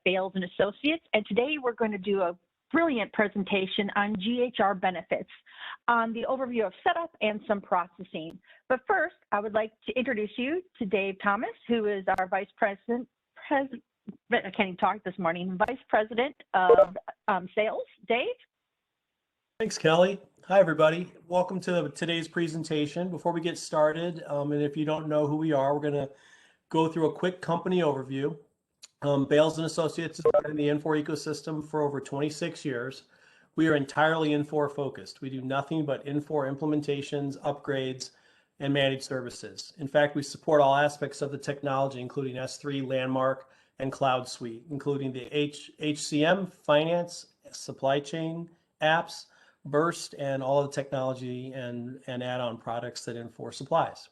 Bales and Associates, and today we're going to do a brilliant presentation on GHR Benefits, on the overview of setup and some processing. But first, I would like to introduce you to Dave Thomas, who is our Vice President, I can't even talk this morning, Vice President of Sales. Dave? Thanks, Kelly. Hi, everybody. Welcome to today's presentation. Before we get started, and if you don't know who we are, we're going to go through a quick company overview. Bales and Associates has been in the Infor ecosystem for over 26 years. We are entirely Infor focused. We do nothing but Infor implementations, upgrades, and managed services. In fact, we support all aspects of the technology, including S3, Landmark, and Cloud Suite, including the HCM, finance, supply chain apps, Burst, and all of the technology and add-on products that Infor supplies.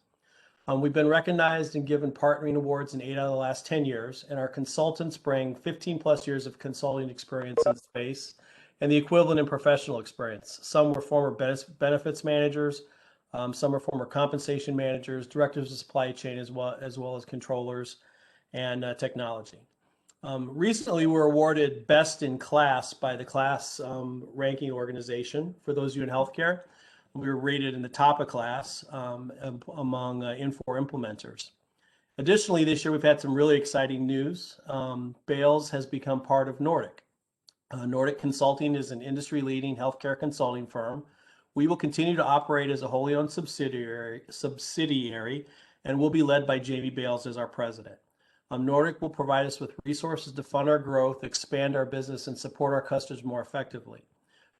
We've been recognized and given partnering awards in 8 out of the last 10 years, and our consultants bring 15 plus years of consulting experience in space and the equivalent in professional experience. Some were former benefits managers, some are former compensation managers, directors of supply chain, as well as controllers and technology. Recently, we were awarded Best in Class by the class ranking organization. For those of you in healthcare, we were rated in the top of class among Infor implementers. Additionally, this year we've had some really exciting news. Bales has become part of Nordic. Nordic Consulting is an industry-leading healthcare consulting firm. We will continue to operate as a wholly owned subsidiary and will be led by Jamie Bales as our president. Nordic will provide us with resources to fund our growth, expand our business, and support our customers more effectively.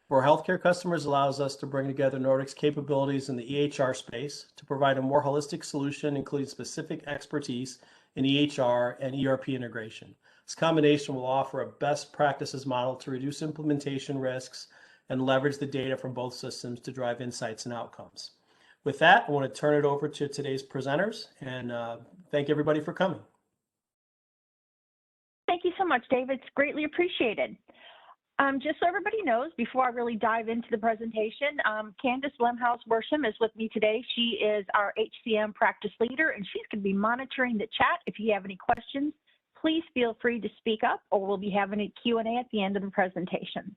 For healthcare customers, allows us to bring together Nordic's capabilities in the EHR space to provide a more holistic solution, including specific expertise in EHR and ERP integration. This combination will offer a best practices model to reduce implementation risks and leverage the data from both systems to drive insights and outcomes. With that, I want to turn it over to today's presenters and thank everybody for coming. Thank you so much, Dave. It's greatly appreciated. Just so everybody knows, before I really dive into the presentation, Kandice Lemhouse Worsham is with me today. She is our HCM practice leader, and she's going to be monitoring the chat. If you have any questions, please feel free to speak up, or we'll be having a Q&A at the end of the presentation.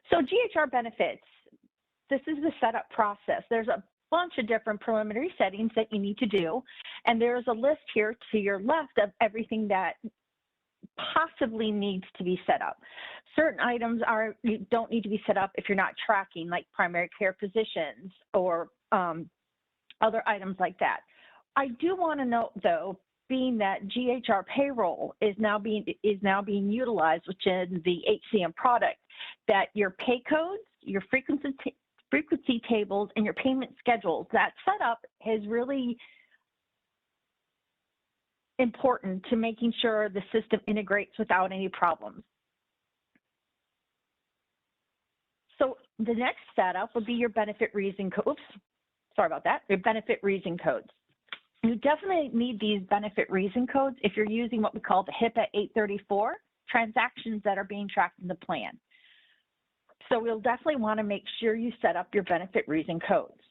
So GHR Benefits, this is the setup process. There's a bunch of different preliminary settings that you need to do, and there's a list here to your left of everything that possibly needs to be set up. Certain items don't need to be set up if you're not tracking, like primary care physicians or other items like that. I do want to note, though, being that GHR payroll is now being utilized within the HCM product, that your pay codes, your frequency tables, and your payment schedules, that setup is really important to making sure the system integrates without any problems. So the next setup would be your benefit reason codes. Sorry about that, your benefit reason codes. You definitely need these benefit reason codes if you're using what we call the HIPAA 834, transactions that are being tracked in the plan. So we'll definitely want to make sure you set up your benefit reason codes.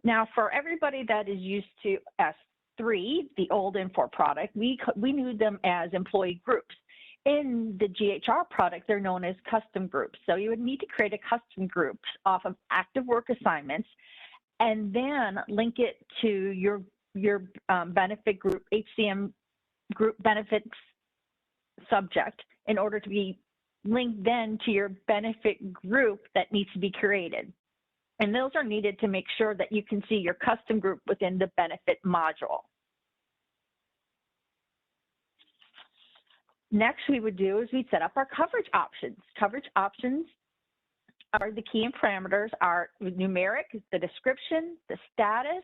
Now, for everybody that is used to S3, the old Infor product, we knew them as employee groups. In the GHR product, they're known as custom groups. So you would need to create a custom group off of active work assignments and then link it to your benefit group, HCM group benefits subject, in order to be linked then to your benefit group that needs to be created. And those are needed to make sure that you can see your custom group within the benefit module. Next, we would do is we'd set up our coverage options. Coverage options are the key and parameters are numeric, the description, the status,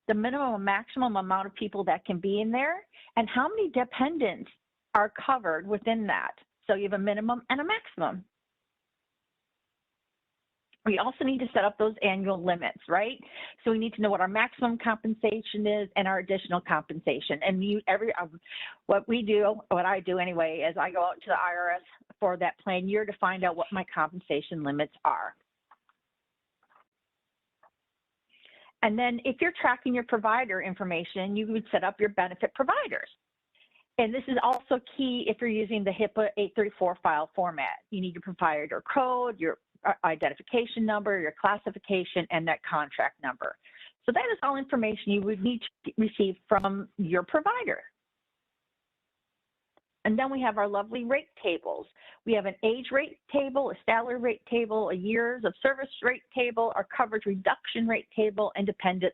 the minimum and maximum amount of people that can be in there, and how many dependents are covered within that. So you have a minimum and a maximum. We also need to set up those annual limits, right? So we need to know what our maximum compensation is and our additional compensation. And what I do anyway, is I go out to the IRS for that plan year to find out what my compensation limits are. And then if you're tracking your provider information, you would set up your benefit providers. And this is also key if you're using the HIPAA 834 file format. You need to provide your code, your identification number, your classification, and that contract number. So that is all information you would need to receive from your provider. And then we have our lovely rate tables. We have an age rate table, a salary rate table, a years of service rate table, our coverage reduction rate table, and dependent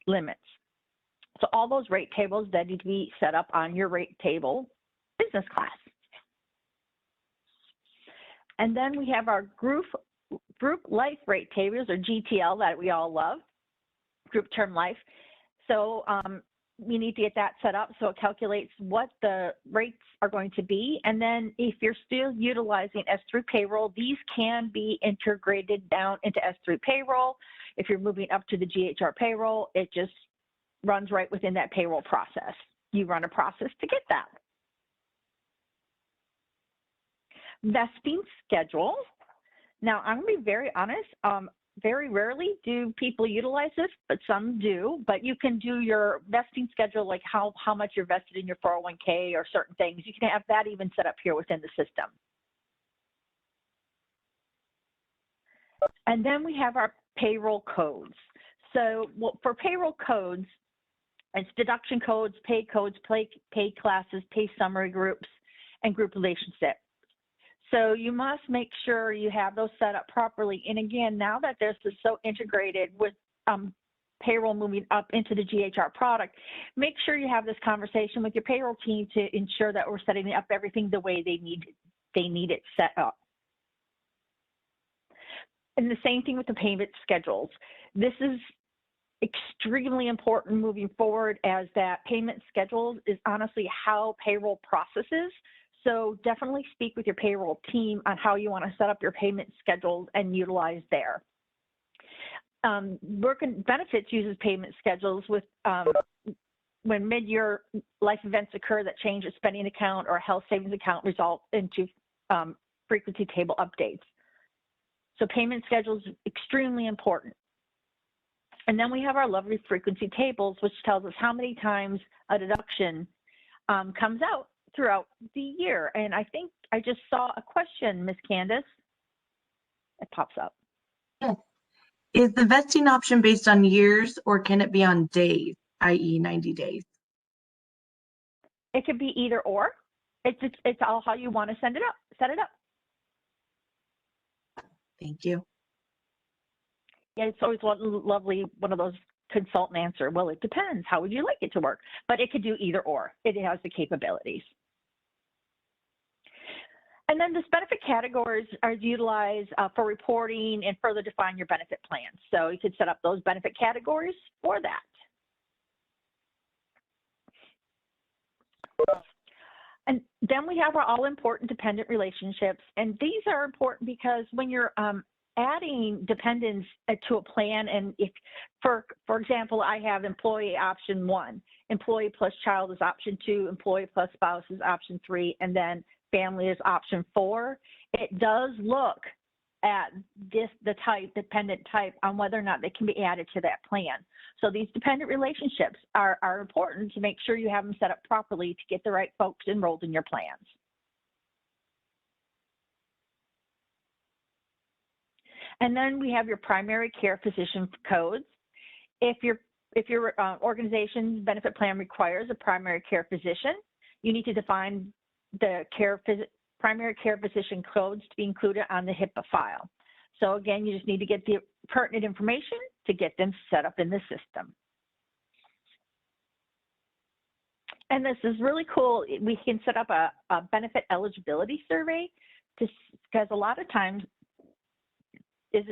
limits. So all those rate tables that need to be set up on your rate table business class. And then we have our group life rate tables, or GTL, that we all love, group term life. So we need to get that set up so it calculates what the rates are going to be. And then if you're still utilizing S3 payroll, these can be integrated down into S3 payroll. If you're moving up to the GHR payroll, it just runs right within that payroll process. You run a process to get that. Vesting schedule. Now, I'm going to be very honest. Very rarely do people utilize this, but some do. But you can do your vesting schedule, like how much you're vested in your 401k or certain things. You can have that even set up here within the system. And then we have our payroll codes. So for payroll codes, it's deduction codes, pay classes, pay summary groups, and group relationships. So you must make sure you have those set up properly. And again, now that this is so integrated with payroll moving up into the GHR product, make sure you have this conversation with your payroll team to ensure that we're setting up everything the way they need it set up. And the same thing with the payment schedules. This is extremely important moving forward, as that payment schedules is honestly how payroll processes. So definitely speak with your payroll team on how you want to set up your payment schedules and utilize there. Working Benefits uses payment schedules with when mid-year life events occur that change a spending account or a health savings account result into frequency table updates. So payment schedules extremely important. And then we have our lovely frequency tables, which tells us how many times a deduction comes out throughout the year. And I think I just saw a question, Ms. Kandice. It pops up. Yes. Is the vesting option based on years, or can it be on days, i.e. 90 days? It could be either or. It's all how you want to set it up. Thank you. Yeah, it's always lovely, one of those consultant answer. Well, it depends. How would you like it to work? But it could do either or. It has the capabilities. And then this benefit categories are utilized for reporting and further define your benefit plans. So you could set up those benefit categories for that. And then we have our all-important dependent relationships. And these are important because when you're adding dependents to a plan, and if, for example, I have employee option 1, employee plus child is option 2, employee plus spouse is option 3, and then family is option 4, it does look at the dependent type on whether or not they can be added to that plan. So these dependent relationships are important to make sure you have them set up properly to get the right folks enrolled in your plans. And then we have your primary care physician codes. If your organization's benefit plan requires a primary care physician, you need to define the primary care physician codes to be included on the HIPAA file. So again, you just need to get the pertinent information to get them set up in the system. And this is really cool. We can set up a benefit eligibility survey because a lot of times it's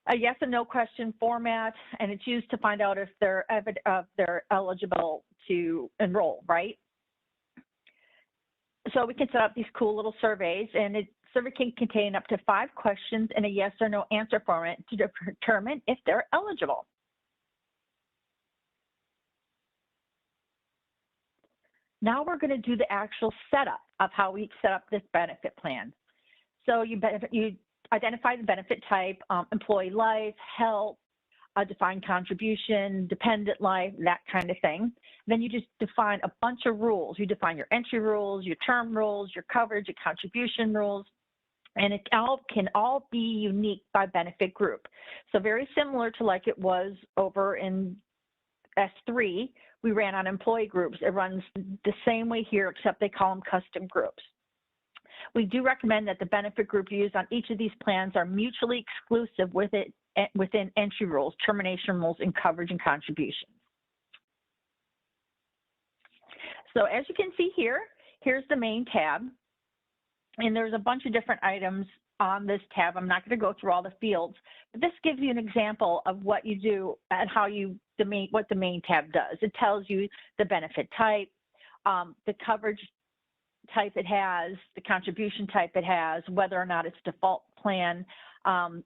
a yes and no question format, and it's used to find out if they're eligible to enroll, right? So we can set up these cool little surveys, and the survey can contain up to 5 questions in a yes or no answer format to determine if they're eligible. Now we're going to do the actual setup of how we set up this benefit plan. So you identify the benefit type, employee life, health, a defined contribution, dependent life, that kind of thing. Then you just define a bunch of rules. You define your entry rules, your term rules, your coverage, your contribution rules, and it all can all be unique by benefit group. So very similar to like it was over in S3, we ran on employee groups. It runs the same way here, except they call them custom groups. We do recommend that the benefit group used on each of these plans are mutually exclusive within entry rules, termination rules, and coverage and contributions. So as you can see here, here's the main tab. And there's a bunch of different items on this tab. I'm not going to go through all the fields, but this gives you an example of what you do and how what the main tab does. It tells you the benefit type, the coverage type it has, the contribution type it has, whether or not it's default plan,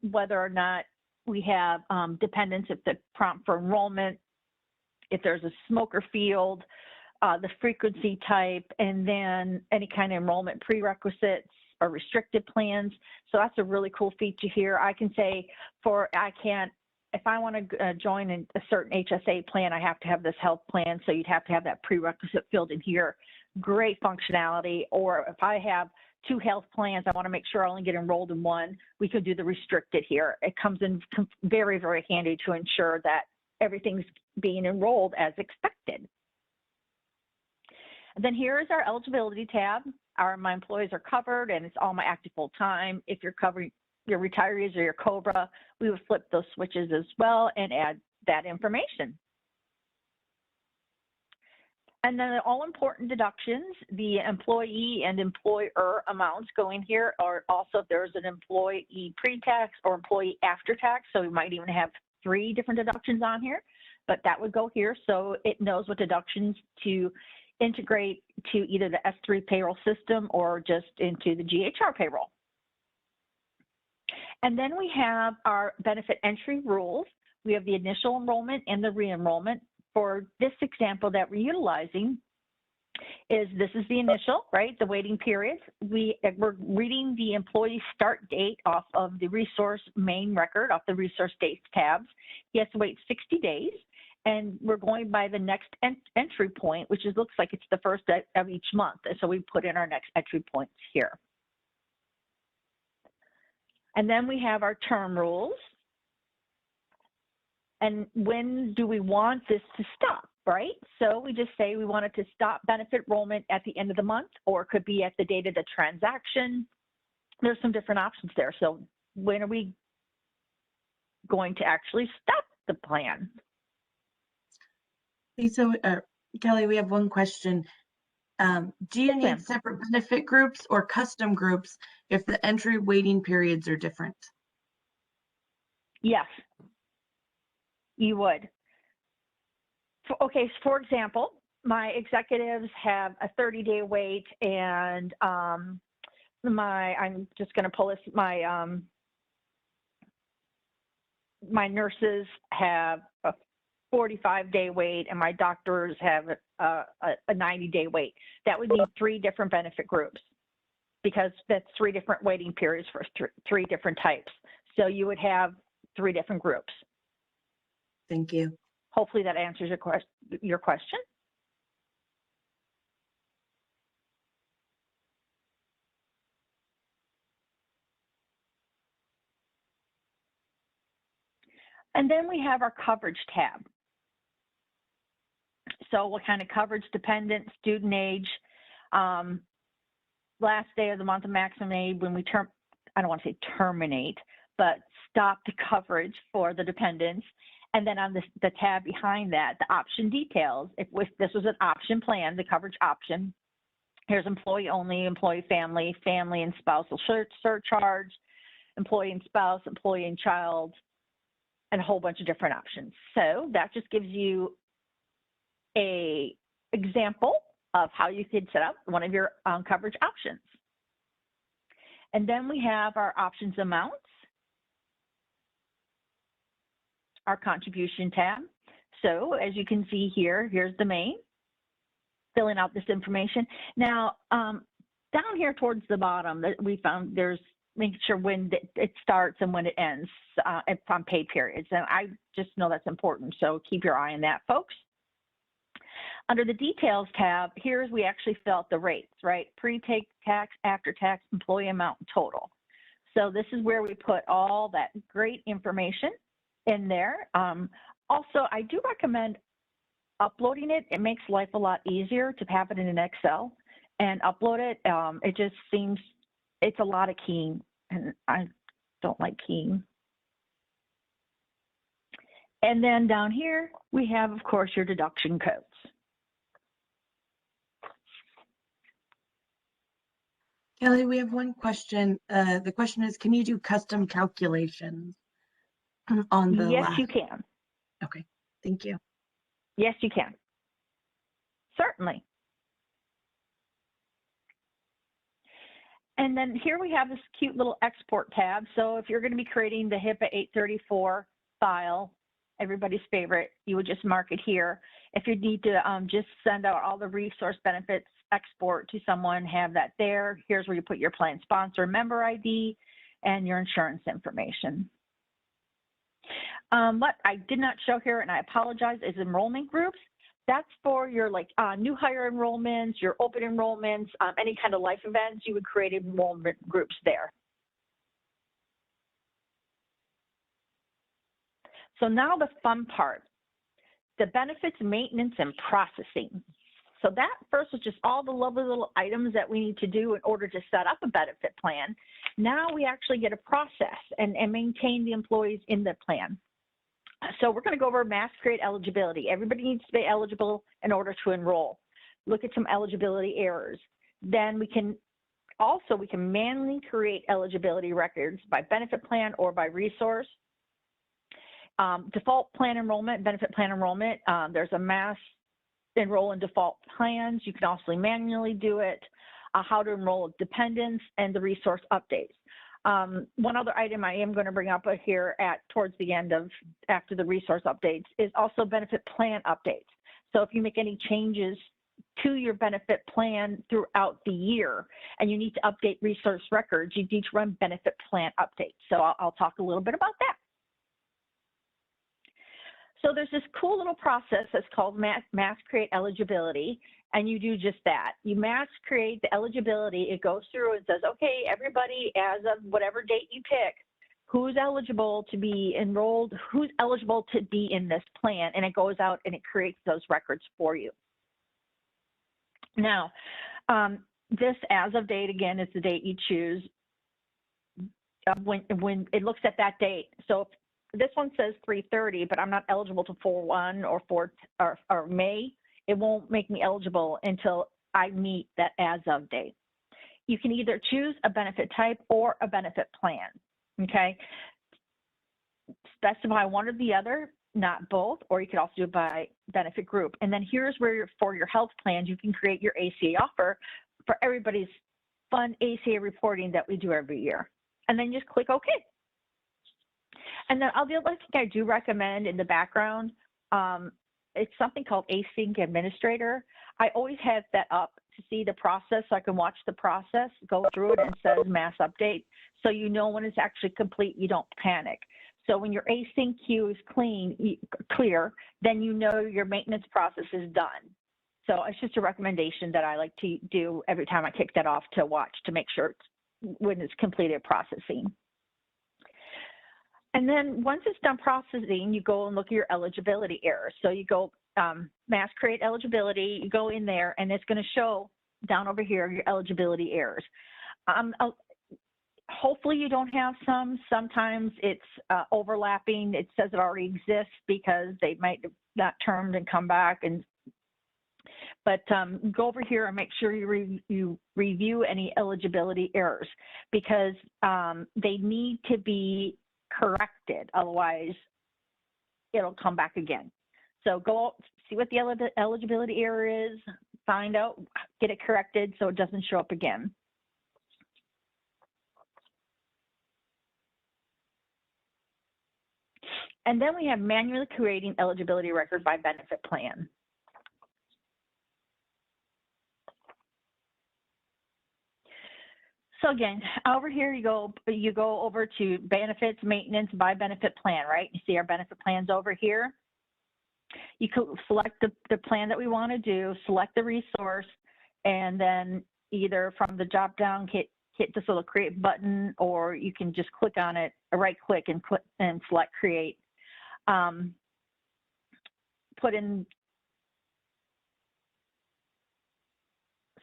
whether or not we have dependents, if the prompt for enrollment, if there's a smoker field, the frequency type, and then any kind of enrollment prerequisites or restricted plans. So that's a really cool feature here. I can say if I want to join a certain HSA plan, I have to have this health plan. So you'd have to have that prerequisite filled in here. Great functionality. Or if I have 2 health plans, I want to make sure I only get enrolled in one, we could do the restricted here. It comes in very, very handy to ensure that everything's being enrolled as expected. And then here is our eligibility tab. My employees are covered and it's all my active full time. If you're covering your retirees or your COBRA, we would flip those switches as well and add that information. And then the all important deductions, the employee and employer amounts go in here, or also if there's an employee pre-tax or employee after tax. So we might even have 3 different deductions on here, but that would go here. So it knows what deductions to integrate to either the S3 payroll system or just into the GHR payroll. And then we have our benefit entry rules. We have the initial enrollment and the re-enrollment. For this example that we're utilizing, this is the initial, right? The waiting periods. We're reading the employee start date off of the resource main record, off the resource dates tabs. He has to wait 60 days. And we're going by the next entry point, which looks like it's the first of each month. And so we put in our next entry points here. And then we have our term rules. And when do we want this to stop, right? So we just say we want it to stop benefit enrollment at the end of the month, or it could be at the date of the transaction. There's some different options there. So when are we going to actually stop the plan? So, Kellie, we have one question. Do you need separate benefit groups or custom groups if the entry waiting periods are different? Yes, you would. Okay, for example, my executives have a 30-day wait, and I'm just going to pull this. My nurses have a 45-day wait, and my doctors have a 90-day wait. That would be 3 different benefit groups, because that's 3 different waiting periods for 3 different types. So you would have 3 different groups. Thank you. Hopefully that answers your question. And then we have our coverage tab. So what kind of coverage? Dependent, student age, last day of the month of maximum aid when we I don't want to say terminate, but stop the coverage for the dependents. And then on the tab behind that, the option details. If this was an option plan, the coverage option, here's employee only, employee family, family and spousal surcharge, employee and spouse, employee and child, and a whole bunch of different options. So that just gives you an example of how you could set up one of your coverage options. And then we have our options amounts, our contribution tab. So as you can see here, here's the main, filling out this information. Now, down here towards the bottom, we found there's making sure when it starts and when it ends on pay periods. And I just know that's important. So keep your eye on that, folks. Under the Details tab, here's we actually fill out the rates, right? Pre-take tax, after-tax, employee amount, total. So this is where we put all that great information in there. Also, I do recommend uploading it. It makes life a lot easier to have it in an Excel and upload it. It just seems, it's a lot of keying, and I don't like keying. And then down here, we have, of course, your deduction codes. Kellie, we have one question. The question is, can you do custom calculations on the Yes, last? you can. Okay, thank you. Yes, you can. Certainly. And then here we have this cute little export tab. So if you're going to be creating the HIPAA 834 file, everybody's favorite, you would just mark it here. If you need to just send out all the resource benefits, export to someone, have that there. Here's where you put your plan sponsor, member ID, and your insurance information. What I did not show here, and I apologize, is enrollment groups. That's for your new hire enrollments, your open enrollments, any kind of life events, you would create enrollment groups there. So now the fun part, the benefits, maintenance, and processing. So that first was just all the lovely little items that we need to do in order to set up a benefit plan. Now we actually get a process and maintain the employees in the plan. So we're going to go over mass create eligibility. Everybody needs to be eligible in order to enroll. Look at some eligibility errors. Then we can manually create eligibility records by benefit plan or by resource. Default plan enrollment, benefit plan enrollment. There's a mass enroll in default plans. You can also manually do it. How to enroll dependents and the resource updates. One other item I am going to bring up here towards the end after the resource updates is also benefit plan updates. So if you make any changes to your benefit plan throughout the year and you need to update resource records, you need to run benefit plan updates. So I'll talk a little bit about that. So there's this cool little process that's called mass create eligibility, and you do just that. You mass create the eligibility. It goes through and says, okay, everybody, as of whatever date you pick, who's eligible to be enrolled, who's eligible to be in this plan, and it goes out and it creates those records for you. Now, this as of date, again, is the date you choose when it looks at that date. So if this one says 3/30, but I'm not eligible to 4/1 or May, it won't make me eligible until I meet that as of date. You can either choose a benefit type or a benefit plan, okay? Specify one or the other, not both, or you could also do it by benefit group. And then here's where for your health plans, you can create your ACA offer for everybody's fun ACA reporting that we do every year. And then just click OK. And then the other thing I do recommend in the background, it's something called Async Administrator. I always have that up to see the process so I can watch the process, go through it, and it says mass update. So you know when it's actually complete, you don't panic. So when your async queue is clear, then you know your maintenance process is done. So it's just a recommendation that I like to do every time I kick that off to watch to make sure it's when it's completed processing. And then once it's done processing, you go and look at your eligibility errors. So you go mass create eligibility, you go in there, and it's going to show down over here your eligibility errors. Hopefully you don't have some. Sometimes it's overlapping. It says it already exists because they might have not termed and come back. But go over here and make sure you review any eligibility errors because they need to be corrected, otherwise it'll come back again. So go see what the eligibility error is, find out, get it corrected so it doesn't show up again. And then we have manually creating eligibility record by benefit plan. So again, over here you go over to benefits, maintenance, by benefit plan, right? You see our benefit plans over here. You can select the plan that we want to do, select the resource, and then either from the drop down hit this little create button, or you can just click on it, right click and select create. Put in,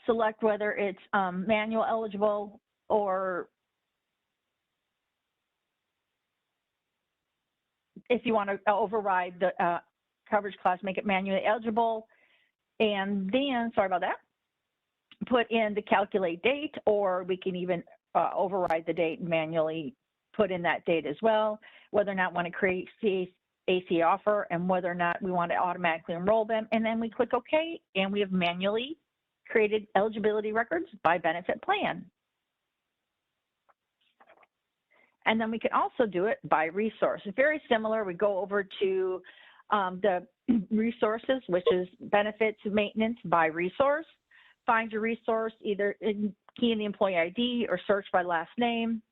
select whether it's manual eligible or if you want to override the coverage class, make it manually eligible. And then, sorry about that, put in the calculate date, or we can even override the date and manually put in that date as well, whether or not we want to create AC offer and whether or not we want to automatically enroll them. And then we click OK, and we have manually created eligibility records by benefit plan. And then we can also do it by resource. Very similar. We go over to the resources, which is benefits maintenance by resource. Find your resource, either key in the employee ID or search by last name.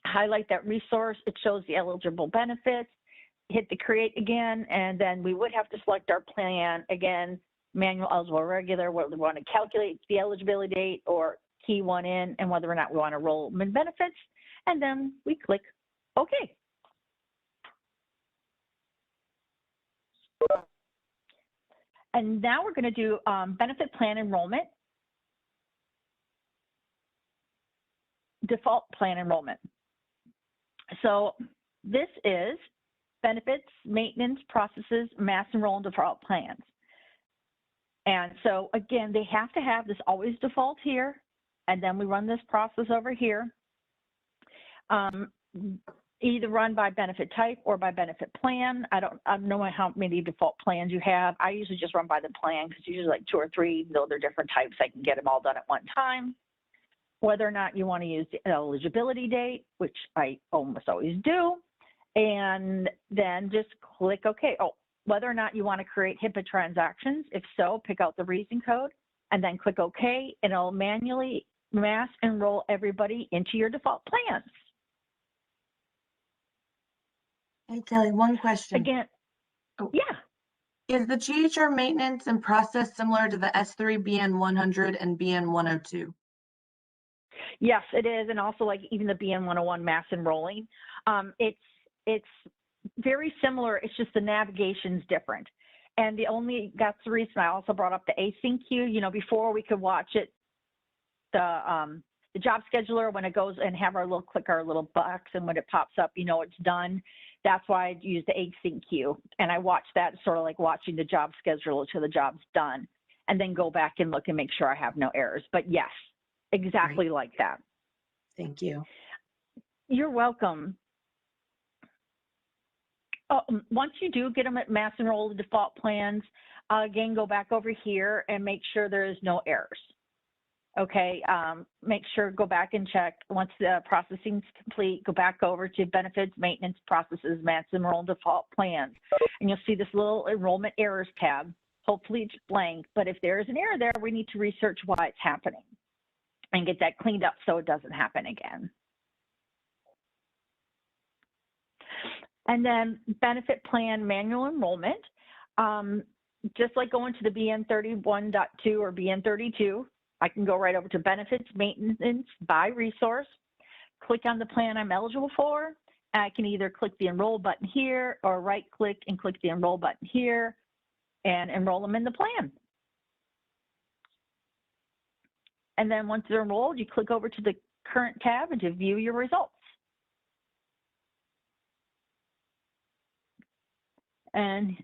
Highlight that resource. It shows the eligible benefits. Hit the create again, and then we would have to select our plan again, manual, eligible, regular, whether we want to calculate the eligibility date or key one in, and whether or not we want to enroll in benefits. And then we click OK. And now we're going to do benefit plan enrollment, default plan enrollment. So this is benefits, maintenance, processes, mass enroll, and default plans. And so again, they have to have this always default here, and then we run this process over here. Either run by benefit type or by benefit plan. I don't know how many default plans you have. I usually just run by the plan because usually like 2 or 3, though they're different types, I can get them all done at one time. Whether or not you want to use the eligibility date, which I almost always do, and then just click OK. Oh, whether or not you want to create HIPAA transactions. If so, pick out the reason code and then click OK, and it'll manually mass enroll everybody into your default plans. Hey, Kelly, one question. Again, oh. Yeah. Is the GHR maintenance and process similar to the S3 BN 100 and BN 102? Yes, it is, and also like even the BN 101 mass enrolling. It's very similar. It's just the navigation's different, and that's the reason I also brought up the async queue. You know, before we could watch it, the job scheduler, when it goes and have our little box, and when it pops up, you know it's done. That's why I use the async queue, and I watch that sort of like watching the job scheduler till the job's done, and then go back and look and make sure I have no errors. But yes, exactly Great. Like that. Thank you. You're welcome. Once you do get them at mass enroll, the default plans, again, go back over here and make sure there is no errors. Okay, make sure, go back and check. Once the processing is complete, go back over to benefits, maintenance, processes, mass enroll, default plans. And you'll see this little enrollment errors tab. Hopefully it's blank, but if there is an error there, we need to research why it's happening and get that cleaned up so it doesn't happen again. And then benefit plan manual enrollment, just like going to the BN 31.2 or BN 32, I can go right over to benefits, maintenance by resource, click on the plan I'm eligible for. I can either click the enroll button here or right click and click the enroll button here and enroll them in the plan. And then once they're enrolled, you click over to the current tab and to view your results. And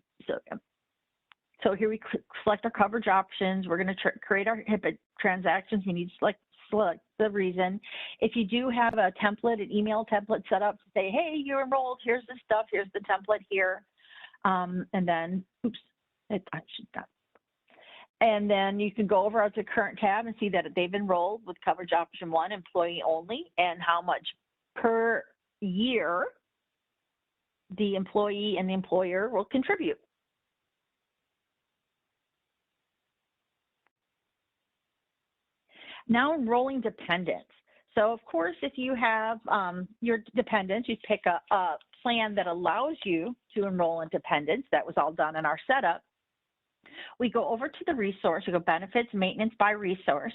so here we select our coverage options. We're going to create our HIPAA transactions. We need to select the reason. If you do have a template, an email template set up to say, hey, you're enrolled, here's the stuff, here's the template here. And then, oops, I should stop. And then you can go over to the current tab and see that they've enrolled with coverage option 1, employee only, and how much per year the employee and the employer will contribute. Now enrolling dependents. So of course, if you have your dependents, you pick a plan that allows you to enroll in dependents. That was all done in our setup. We go over to the resource, we go benefits, maintenance by resource,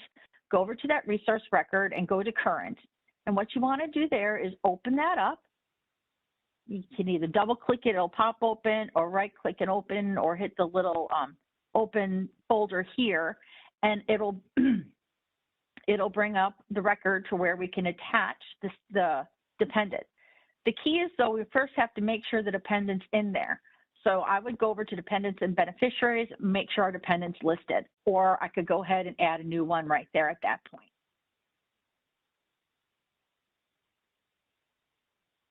go over to that resource record and go to current. And what you want to do there is open that up. You can either double click it, it'll pop open, or right click and open, or hit the little open folder here, and it'll it'll bring up the record to where we can attach the dependent. The key is, though, we first have to make sure the dependent's in there. So I would go over to dependents and beneficiaries, make sure our dependent's listed, or I could go ahead and add a new one right there at that point.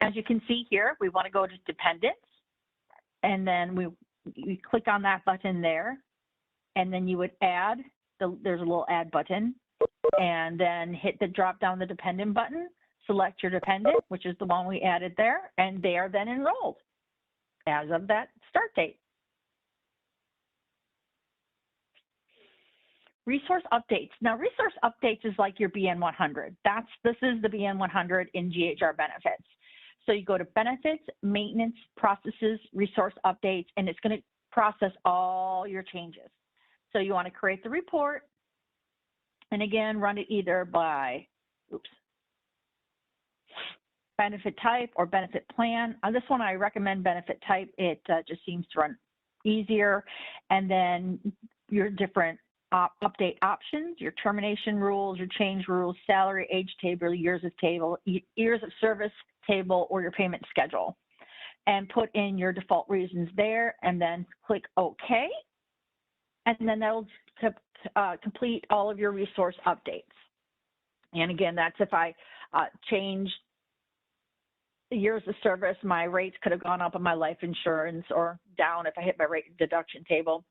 As you can see here, we want to go to dependents, and then we click on that button there, and then you would add, there's a little add button, and then hit the drop down the dependent button, select your dependent, which is the one we added there, and they are then enrolled as of that start date. Resource updates. Now, resource updates is like your BN100. This is the BN100 in GHR Benefits. So you go to benefits, maintenance, processes, resource updates, and it's going to process all your changes. So you want to create the report, and again, run it either by, benefit type or benefit plan. On this one, I recommend benefit type. It just seems to run easier. And then your different update options, your termination rules, your change rules, salary, age table, years of service table, or your payment schedule. And put in your default reasons there, and then click OK. And then that'll complete all of your resource updates. And again, that's if I change years of service, my rates could have gone up on my life insurance or down if I hit my rate deduction table.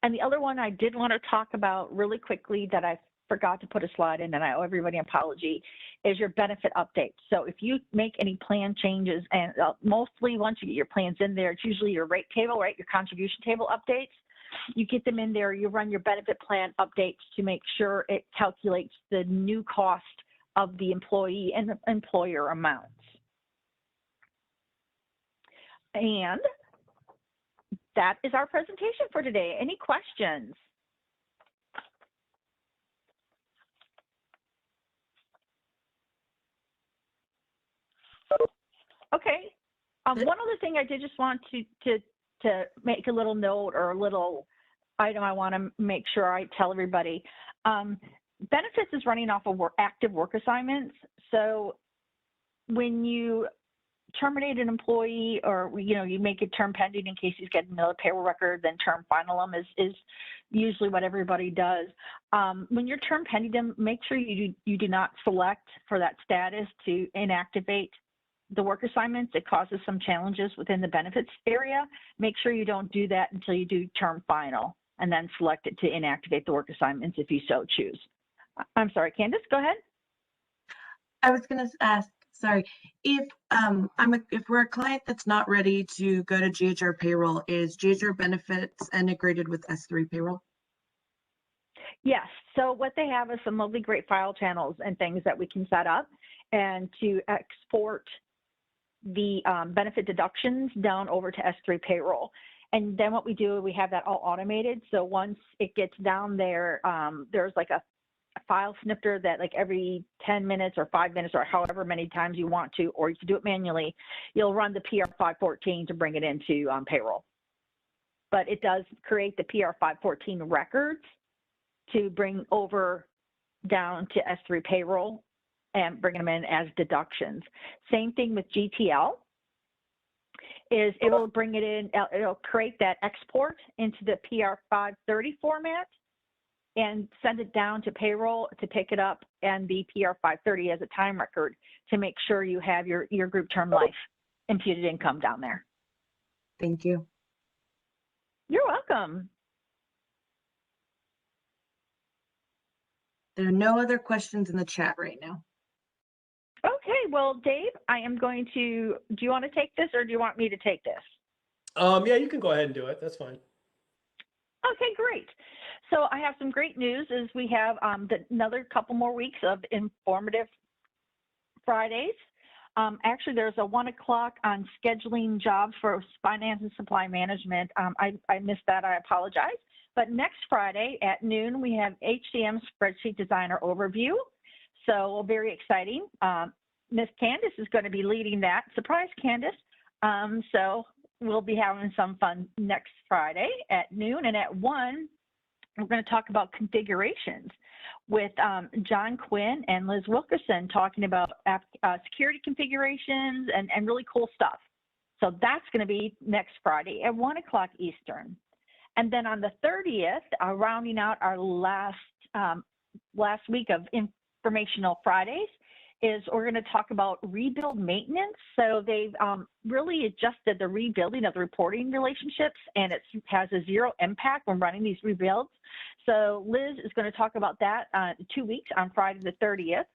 And the other one I did want to talk about really quickly that I forgot to put a slide in, and I owe everybody an apology, is your benefit updates. So if you make any plan changes, and mostly once you get your plans in there, it's usually your rate table, right, your contribution table updates. You get them in there, you run your benefit plan updates to make sure it calculates the new cost of the employee and the employer amounts. And that is our presentation for today. Any questions? Okay. One other thing I did just want to make a little note or a little item I want to make sure I tell everybody. Benefits is running off of active work assignments. So when you terminate an employee, or you make it term pending in case he's getting another payroll record, then term final them is usually what everybody does. When you're term pending them, make sure you do not select for that status to inactivate the work assignments. It causes some challenges within the benefits area. Make sure you don't do that until you do term final, and then select it to inactivate the work assignments if you so choose. I'm sorry, Kandice, go ahead. I was going to ask, sorry, if if we're a client that's not ready to go to GHR payroll, is GHR Benefits integrated with S3 payroll? Yes. So what they have is some lovely great file channels and things that we can set up, and to export the benefit deductions down over to S3 payroll. And then what we do, we have that all automated. So once it gets down there, there's like a file snifter that like every 10 minutes or 5 minutes or however many times you want to, or you can do it manually, you'll run the PR 514 to bring it into payroll. But it does create the PR 514 records to bring over down to S3 payroll and bringing them in as deductions. Same thing with GTL, is it'll bring it in, it'll create that export into the PR 530 format and send it down to payroll to pick it up, and the PR 530 as a time record to make sure you have your group term life imputed income down there. Thank you. You're welcome. There are no other questions in the chat right now. Okay, well, Dave, I am going to, do you want to take this or do you want me to take this? Yeah, you can go ahead and do it. That's fine. Okay, great. So I have some great news is we have another couple more weeks of informative Fridays. Actually, there's a 1 o'clock on scheduling jobs for finance and supply management. I missed that, I apologize. But next Friday at noon, we have HCM Spreadsheet Designer Overview. So very exciting. Miss Kandice is going to be leading that. Surprise, Kandice. So we'll be having some fun next Friday at noon. And at 1, we're going to talk about configurations with John Quinn and Liz Wilkerson talking about security configurations and really cool stuff. So that's going to be next Friday at 1 o'clock Eastern. And then on the 30th, rounding out our last week of informational Fridays, is we're going to talk about rebuild maintenance. So they've really adjusted the rebuilding of the reporting relationships, and it has a zero impact when running these rebuilds. So Liz is going to talk about that 2 weeks on Friday the 30th.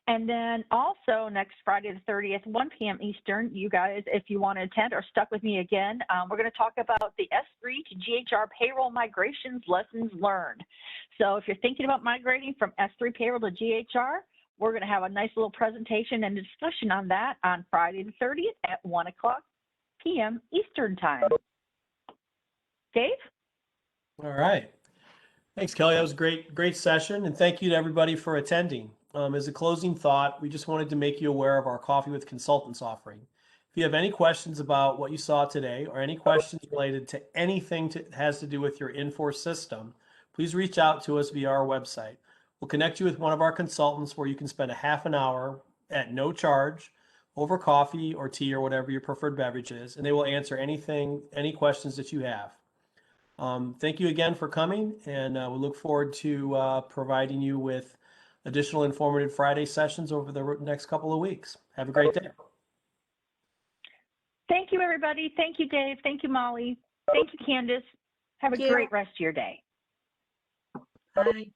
And then also next Friday the 30th, 1 p.m. Eastern, you guys, if you want to attend, are stuck with me again. We're going to talk about the S3 to GHR payroll migrations lessons learned. So if you're thinking about migrating from S3 payroll to GHR, we're going to have a nice little presentation and discussion on that on Friday the 30th at 1 o'clock p.m. Eastern time. Dave? All right. Thanks, Kelly. That was a great session. And thank you to everybody for attending. As a closing thought, we just wanted to make you aware of our Coffee with Consultants offering. If you have any questions about what you saw today or any questions related to anything that has to do with your in-force system, please reach out to us via our website. We'll connect you with one of our consultants where you can spend a half an hour at no charge over coffee or tea or whatever your preferred beverage is, and they will answer any questions that you have. Thank you again for coming, and we look forward to providing you with additional informative Friday sessions over the next couple of weeks. Have a great day. Thank you, everybody. Thank you, Dave. Thank you, Molly. Thank you, Kandice. Have a great rest of your day. Bye.